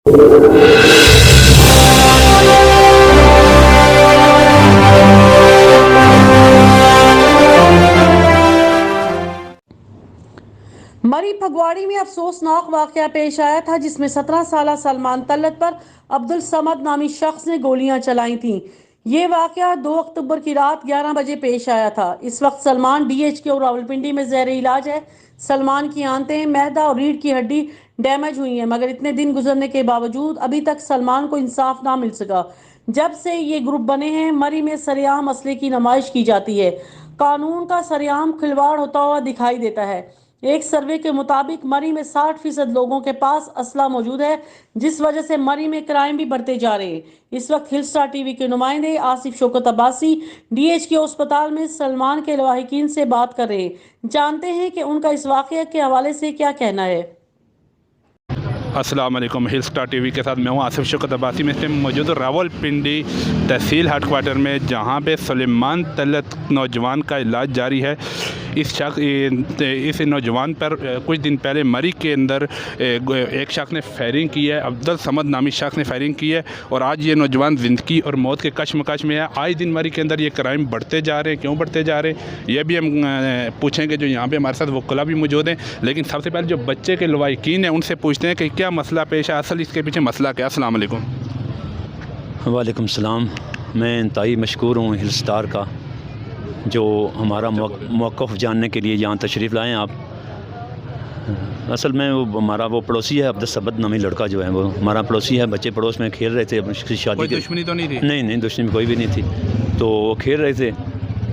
मरी फगवाड़ी में अफसोसनाक वाकया पेश आया था, जिसमें 17 साल सलमान तलत पर अब्दुल समद नामी शख्स ने गोलियां चलाई थीं। ये वाकया 2 अक्टूबर की रात 11 बजे पेश आया था। इस वक्त सलमान DHQ और रावलपिंडी में ज़ेर इलाज है। सलमान की आंतें, मैदा और रीढ़ की हड्डी डैमेज हुई हैं, मगर इतने दिन गुजरने के बावजूद अभी तक सलमान को इंसाफ ना मिल सका। जब से ये ग्रुप बने हैं, मरी में सरेआम असले की नुमाइश की जाती है। कानून का सरेआम खिलवाड़ होता हुआ दिखाई देता है। एक सर्वे के मुताबिक मरी में 60% लोगों के पास असला मौजूद है, जिस वजह से मरी में क्राइम भी बढ़ते जा रहे हैं। इस वक्त हिलस्टार टीवी के नुमाइंदे आसिफ शौकत अब्बासी DHQ अस्पताल में सलमान के लवाहिकीन से बात कर रहे हैं। जानते हैं कि उनका इस वाकये के हवाले से क्या कहना है। अस्सलाम वालेकुम, हिलस्टार टीवी के साथ मैं हूँ आसिफ शौकत अब्बासी में से मौजूद रावलपिंडी तहसील हेडक्वार्टर में, जहाँ पे सलेमान तलत नौजवान का इलाज जारी है। इस नौजवान पर कुछ दिन पहले मरी के अंदर एक शख्स ने फायरिंग की है, अब्दुल समद नामी शख्स ने फायरिंग की है, और आज ये नौजवान ज़िंदगी और मौत के कशमकश में है। आए दिन मरी के अंदर ये क्राइम बढ़ते जा रहे हैं। क्यों बढ़ते जा रहे हैं ये भी हम पूछेंगे। जो यहाँ पे हमारे साथ वकील भी मौजूद हैं, लेकिन सबसे पहले जो बच्चे के लवाहिकीन हैं उनसे पूछते हैं कि क्या मसला पेश है, असल इसके पीछे मसला क्या है। अस्सलाम वालेकुम। वालेकुम सलाम। मैं इंतहाई मशकूर हूँ हिलस्टार का, जो हमारा मौक़िफ़ जानने के लिए यहाँ तशरीफ़ लाएँ आप। असल में वो हमारा वो पड़ोसी है, अब्दुल समद नामी लड़का जो है वो हमारा पड़ोसी है। बच्चे पड़ोस में खेल रहे थे, उसकी शादी कोई दुश्मनी तो नहीं थी? नहीं, दुश्मनी कोई भी नहीं थी। तो वो खेल रहे थे,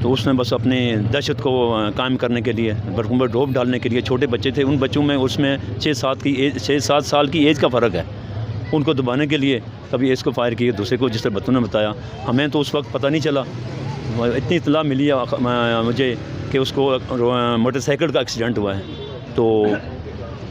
तो उसने बस अपनी दहशत को कायम करने के लिए, बरकूबर ढोप डालने के लिए, छोटे बच्चे थे, उन बच्चों में उसमें 6-7 साल की एज का फ़र्क है, उनको दबाने के लिए कभी इसको फायर किए, दूसरे को, जिस तरह बच्चों ने बताया। हमें तो उस वक्त पता नहीं चला, इतनी इत्तला मिली मुझे कि उसको मोटरसाइकिल का एक्सीडेंट हुआ है। तो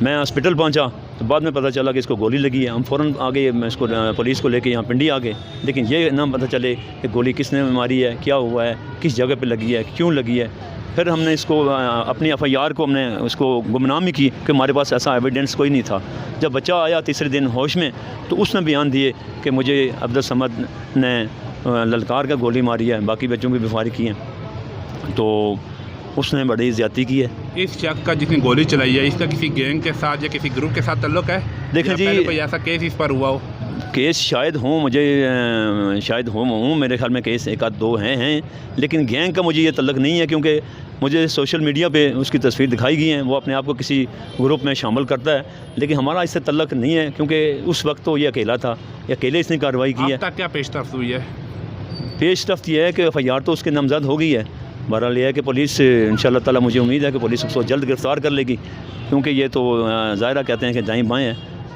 मैं हॉस्पिटल पहुंचा, तो बाद में पता चला कि इसको गोली लगी है। हम फ़ौरन आ गए, मैं इसको पुलिस को लेके यहाँ पिंडी आ गए, लेकिन ये ना पता चले कि गोली किसने मारी है, क्या हुआ है, किस जगह पे लगी है, क्यों लगी है। फिर हमने इसको अपनी FIR को हमने उसको गुमनामी की कि हमारे पास ऐसा एविडेंस कोई नहीं था। जब बच्चा आया तीसरे दिन होश में, तो उसने बयान दिए कि मुझे अब्दुल समद ने ललकार का गोली मारी है, बाकी बच्चों की भी फायरिंग की है। तो उसने बड़ी ज़्यादती की है। इस शख्स का जिसने गोली चलाई है, इसका किसी गैंग के साथ या किसी ग्रुप के साथ ताल्लुक़ है? देखें जी, कोई ऐसा केस इस पर हुआ हो? केस शायद हों, मुझे शायद हों, मेरे ख्याल में केस 1-2 हैं, लेकिन गैंग का मुझे ये तल्लुक़ नहीं है, क्योंकि मुझे सोशल मीडिया पे उसकी तस्वीर दिखाई गई है। वो अपने आप को किसी ग्रुप में शामिल करता है, लेकिन हमारा इससे तल्लुक़ नहीं है, क्योंकि उस वक्त तो ये अकेला था, अकेले इसने कार्रवाई की है। अब तक क्या पेशरफ्त हुई है? पेशरफ्त यह है कि FIR तो उसके नामज़द हो गई है। बहरहाल यह है कि पुलिस इंशाअल्लाह ताला, मुझे उम्मीद है कि पुलिस उसको जल्द गिरफ़्तार कर लेगी, क्योंकि ये तो ज़ाहिरा कहते हैं कि दाएँ बाएँ है,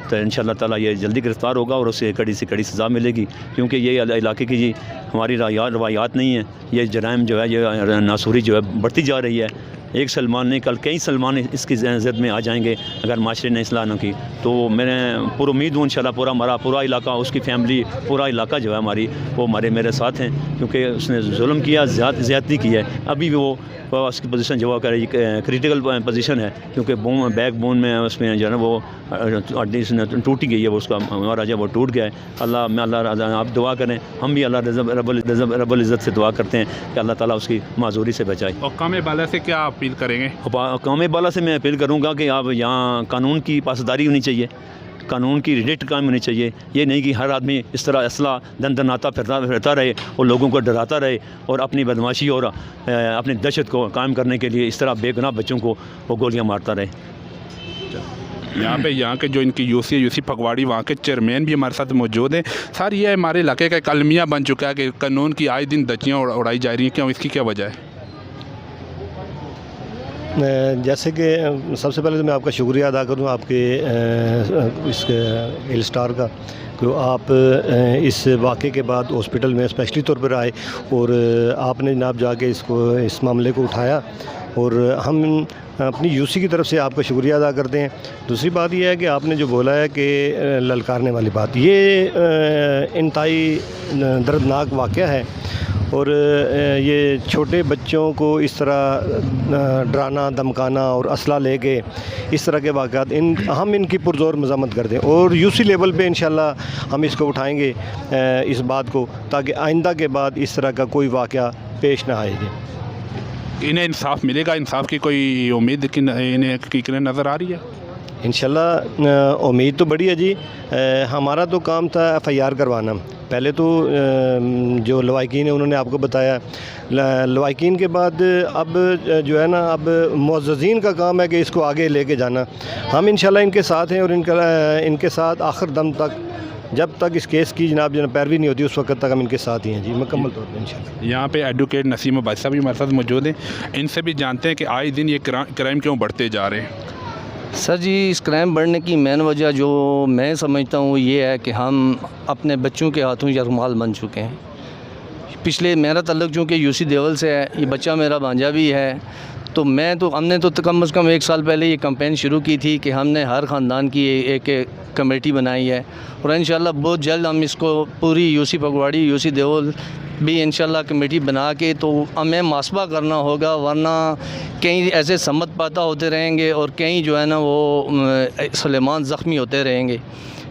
तो इंशाअल्लाह ताला ये जल्दी गिरफ़्तार होगा और उसे कड़ी से कड़ी सज़ा मिलेगी। क्योंकि ये इलाके की हमारी रवायात नहीं है, ये जराइम जो है, ये नासूरी जो है बढ़ती जा रही है। एक सलमान नहीं, कल कई सलमान इसकी ज़द में आ जाएंगे अगर माशरे ने इस्लाह न की। तो मैंने पूरी उम्मीद हूँ इंशाअल्लाह हमारा पूरा इलाका, उसकी फैमिली, पूरा इलाका जो है हमारी, वो मेरे साथ हैं, क्योंकि उसने जुल्म किया, ज़्यादती की है। अभी वो उसकी पोजीशन जो है क्रिटिकल पोजीशन है, क्योंकि बैक बोन में उसमें जो है ना वो हड्डी टूटी गई है, वो उसका हमारा जो वो टूट गया है। अल्लाह आप दुआ करें, हम भी अल्लाह रब्बुल इज़्ज़त से दुआ करते हैं कि अल्लाह ताला उसकी माजूरी से बचाए। और कौम बाला से क्या अपील करेंगे? कौम बाला से मैं अपील करूँगा कि आप यहाँ कानून की पासदारी होनी चाहिए, कानून की रिलेट कायम होनी चाहिए। ये नहीं कि हर आदमी इस तरह असला दंदनाता फिरता रहे और लोगों को डराता रहे और अपनी बदमाशी और अपनी दहशत को कायम करने के लिए इस तरह बेगुनाह बच्चों को वो गोलियां मारता रहे। यहाँ के जो इनकी यूसी फगवाड़ी, वहाँ के चेयरमैन भी हमारे साथ मौजूद हैं। सर, ये हमारे इलाके का एक अलमिया बन चुका है कि कानून की आए दिन धज्जियाँ उड़ाई जा रही हैं, क्यों, इसकी क्या वजह है? जैसे कि सबसे पहले तो मैं आपका शुक्रिया अदा करूँ आपके इस हिलस्टार का, कि आप इस वाक़े के बाद हॉस्पिटल में स्पेशली तौर पर आए और आपने जनाब जाके इस मामले को उठाया, और हम अपनी यूसी की तरफ से आपका शुक्रिया अदा करते हैं। दूसरी बात यह है कि आपने जो बोला है कि ललकारने वाली बात, ये इंतहाई दर्दनाक वाक़या है और ये छोटे बच्चों को इस तरह डराना धमकाना और असला लेके इस तरह के वाक़यात हम इनकी पुरज़ोर मज़म्मत करते हैं और यूसी लेवल पे इंशाल्लाह हम इसको उठाएंगे इस बात को, ताकि आइंदा के बाद इस तरह का कोई वाक़या पेश ना आएगी। इन्हें इंसाफ मिलेगा? इंसाफ की कोई उम्मीद कि इन्हें की नज़र आ रही है? इंशाल्लाह उम्मीद तो बड़ी है जी। हमारा तो काम था FIR करवाना। पहले तो जो लवाकिन है उन्होंने आपको बताया, लवाकिन के बाद अब जो है ना, अब मुअज़्ज़ज़ीन का काम है कि इसको आगे लेके जाना। हम इंशाल्लाह इनके साथ हैं और इनके साथ आखिर दम तक, जब तक इस केस की जनाब पैरवी नहीं होती उस वक्त तक हम इनके साथ ही हैं जी, मुकम्मल तौर पर इंशाल्लाह। यहाँ पे एडवोकेट नसीम भाई साहब भी हमारे साथ मौजूद हैं। इनसे भी जानते हैं कि आए दिन ये क्राइम क्यों बढ़ते जा रहे हैं। सर जी, इस क्राइम बढ़ने की मेन वजह जो मैं समझता हूँ ये है कि हम अपने बच्चों के हाथों यरगमाल बन चुके हैं। पिछले मेरा तल्लुक़ चूँकि यूसी देवल से है, ये बच्चा मेरा भांजा भी है, तो हमने तो कम से कम 1 साल पहले ये कैंपेन शुरू की थी कि हमने हर ख़ानदान की एक कमेटी बनाई है और इंशाल्लाह बहुत जल्द हम इसको पूरी यूसी फगवाड़ी यूसी देवल भी इंशाल्लाह कमेटी बना के तो हमें मुहासबा करना होगा, वरना कहीं ऐसे सम्मत पाता होते रहेंगे और कहीं जो है ना वो सुलेमान ज़ख्मी होते रहेंगे,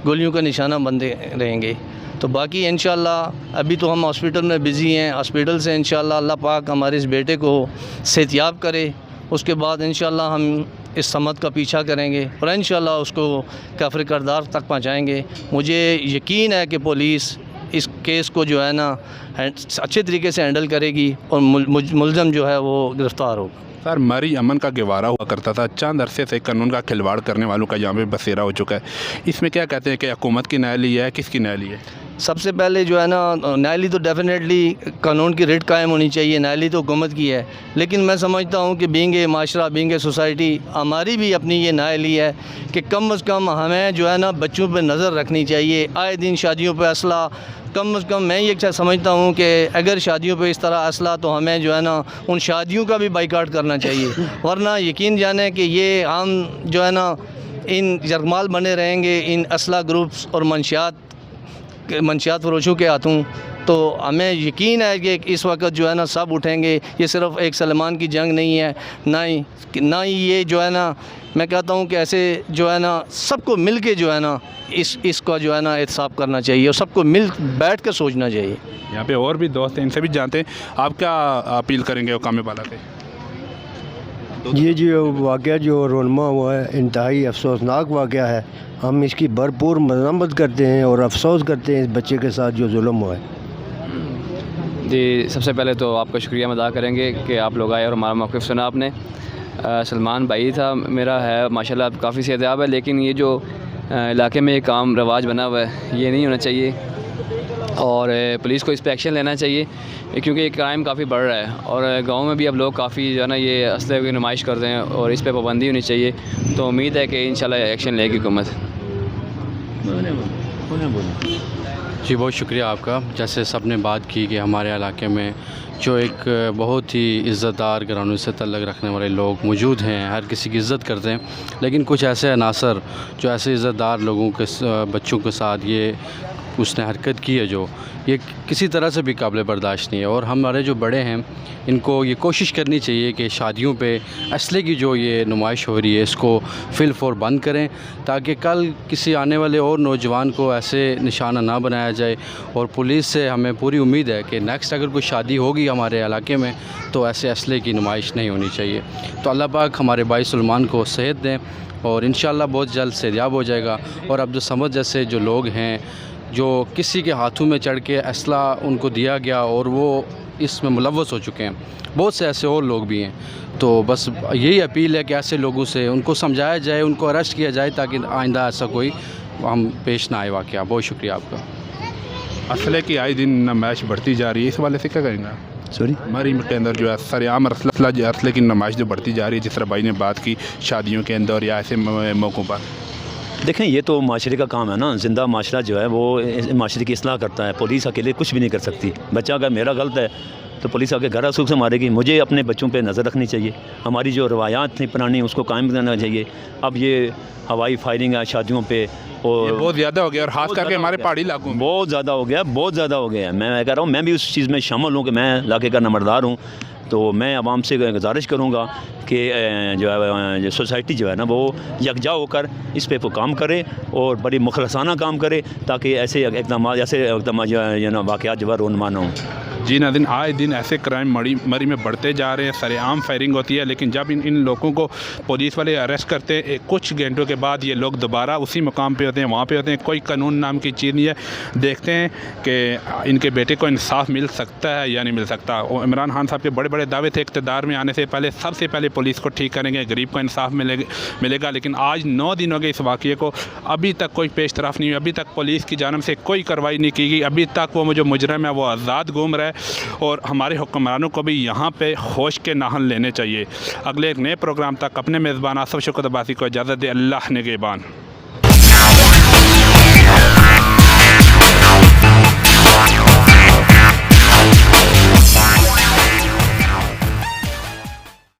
गोलियों का निशाना बनते रहेंगे। तो बाकी इंशाल्लाह अभी तो हम हॉस्पिटल में बिज़ी हैं। हॉस्पिटल से इंशाल्लाह अल्लाह पाक हमारे इस बेटे को सेहतियाब करे, उसके बाद इंशाल्लाह हम इस सम्मत का पीछा करेंगे और इंशाल्लाह उसको काफ़िर करदार तक पहुँचाएँगे। मुझे यकीन है कि पुलिस इस केस को जो है ना अच्छे तरीके से हैंडल करेगी और मुलज़म जो है वो गिरफ़्तार होगा। सर, मरी अमन का गवारा हुआ करता था, चंद अरसे से कानून का खिलवाड़ करने वालों का यहाँ पे बसेरा हो चुका है। इसमें क्या कहते हैं कि हुकूमत की नाअहली है, किसकी नाअहली है? सबसे पहले जो है ना, नाअहली तो डेफिनेटली कानून की रेट कायम होनी चाहिए, नाअहली तो हुकूमत की है, लेकिन मैं समझता हूँ कि बीइंग ए माशरा, बीइंग ए सोसाइटी, हमारी भी अपनी ये नाअहली है कि कम से कम हमें जो है ना बच्चों पर नज़र रखनी चाहिए। आए दिन शादियों पर असला, कम से कम मैं ये समझता हूँ कि अगर शादियों पे इस तरह असला, तो हमें जो है ना उन शादियों का भी बाइकाट करना चाहिए, वरना यकीन जाने कि ये हम जो है ना इन यरगमाल बने रहेंगे इन असला ग्रुप्स और मंशियात फरोशों के हाथों। तो हमें यकीन है कि इस वक्त जो है ना सब उठेंगे। ये सिर्फ़ एक सलमान की जंग नहीं है, ना ही ये जो है ना, मैं कहता हूँ कि ऐसे जो है ना सबको मिल के जो है ना इसका जो है ना एहतसाब करना चाहिए और सबको मिल बैठ कर सोचना चाहिए। यहाँ पे और भी दोस्त हैं, इनसे भी जानते हैं। आप क्या अपील करेंगे हुकाम बाला पे? ये जो वाक़या जो रोनमा हुआ है इंतहाई अफसोसनाक वाक़या है। हम इसकी भरपूर मज़म्मत करते हैं और अफसोस करते हैं इस बच्चे के साथ जो जुल्म हुआ है। जी, सबसे पहले तो आपका शुक्रिया अदा करेंगे कि आप लोग आए और हमारा मौक़िफ़ सुना आपने। सलमान भाई था मेरा, है माशाल्लाह काफ़ी सेहतियाब है, लेकिन ये जो इलाके में ये काम रवाज बना हुआ है ये नहीं होना चाहिए और पुलिस को इस पर एक्शन लेना चाहिए, क्योंकि ये क्राइम काफ़ी बढ़ रहा है और गांव में भी अब लोग काफ़ी जो है ना ये असले की नुमाइश करते हैं और इस पर पाबंदी होनी चाहिए। तो उम्मीद है कि इंशाल्लाह एक्शन लेगी हुकूमत। जी, बहुत शुक्रिया आपका। जैसे सब ने बात की कि हमारे इलाके में जो एक बहुत ही इज़्ज़तदार घरानों से तल्लुक़ रखने वाले लोग मौजूद हैं, हर किसी की इज़्ज़त करते हैं, लेकिन कुछ ऐसे अनासर जो ऐसे इज़्ज़तदार लोगों के बच्चों के साथ ये उसने हरकत की है जो ये किसी तरह से भी काबिल बर्दाश्त नहीं है। और हमारे जो बड़े हैं इनको ये कोशिश करनी चाहिए कि शादियों पे असले की जो ये नुमाइश हो रही है इसको फिल फॉर बंद करें, ताकि कल किसी आने वाले और नौजवान को ऐसे निशाना ना बनाया जाए। और पुलिस से हमें पूरी उम्मीद है कि नेक्स्ट अगर कोई शादी होगी हमारे इलाके में तो ऐसे असले की नुमाइश नहीं होनी चाहिए। तो अल्लाह पाक हमारे भाई सलमान को सेहत दें और इंशाल्लाह बहुत जल्द सेहतियाब हो जाएगा। और अब्दुल समद जैसे जो लोग हैं जो किसी के हाथों में चढ़ के असला उनको दिया गया और वो इसमें मुलव्वस हो चुके हैं, बहुत से ऐसे और लोग भी हैं। तो बस यही अपील है कि ऐसे लोगों से उनको समझाया जाए, उनको अरेस्ट किया जाए, ताकि आइंदा ऐसा कोई हम पेश ना आए वाक़या। बहुत शुक्रिया आपका। असले की आए दिन नुमाइश बढ़ती जा रही है, इस वाले से क्या करेंगे? सॉरी, मरी के अंदर जो है सरेआम असले की नुमाइश जो बढ़ती जा रही है, जिस तरह भाई ने बात की शादियों के अंदर या ऐसे मौक़ों पर। देखें, ये तो माशरे का काम है ना, ज़िंदा माशरा जो है वो माशरे की इस्लाह करता है। पुलिस अकेले कुछ भी नहीं कर सकती। बच्चा अगर मेरा गलत है तो पुलिस आके घर आसूक से मारेगी। मुझे अपने बच्चों पे नज़र रखनी चाहिए, हमारी जो रवायात थी पुरानी उसको कायम करना चाहिए। अब ये हवाई फायरिंग है शादियों पे और बहुत ज़्यादा हो गया, और ख़ास करके हमारे पहाड़ी इलाकों में बहुत ज़्यादा हो गया, बहुत ज़्यादा हो गया। मैं कह रहा हूँ, मैं भी उस चीज़ में शामिल हूँ कि मैं इलाके का नंबरदार हूँ, तो मैं आवाम से गुजारिश करूँगा कि जो है जो सोसाइटी जो है ना वो यकजा होकर इस पे काम करे और बड़ी मुखलसाना काम करे, ताकि ऐसे इक़दाम जो ना वाक़यात जो है रोनमा ना हों। जी नाज़रीन, आए दिन ऐसे क्राइम मरी में बढ़ते जा रहे हैं, सरेआम फायरिंग होती है, लेकिन जब इन लोगों को पुलिस वाले अरेस्ट करते हैं कुछ घंटों के बाद ये लोग दोबारा उसी मुकाम पे होते हैं, वहाँ पे होते हैं। कोई कानून नाम की चीज़ नहीं है। देखते हैं कि इनके बेटे को इंसाफ मिल सकता है या नहीं मिल सकता। और इमरान खान साहब के बड़े बड़े दावे थे इक़्तिदार में आने से पहले, सबसे पहले पुलिस को ठीक करेंगे, गरीब को इंसाफ मिलेगा। लेकिन आज 9 दिन हो गए इस वाक़े को, अभी तक कोई पेश तरफ नहीं हुई, अभी तक पुलिस की जानब से कोई कार्रवाई नहीं की गई। अभी तक वो जो मुजरिम है वो आज़ाद घूम रहा है, और हमारे हुक्मरानों को भी यहाँ पे होश के नाहन लेने चाहिए। अगले एक नए प्रोग्राम तक अपने मेज़बान आसिफ शौकत अब्बासी को इजाज़त दे। अल्लाह निगहबान।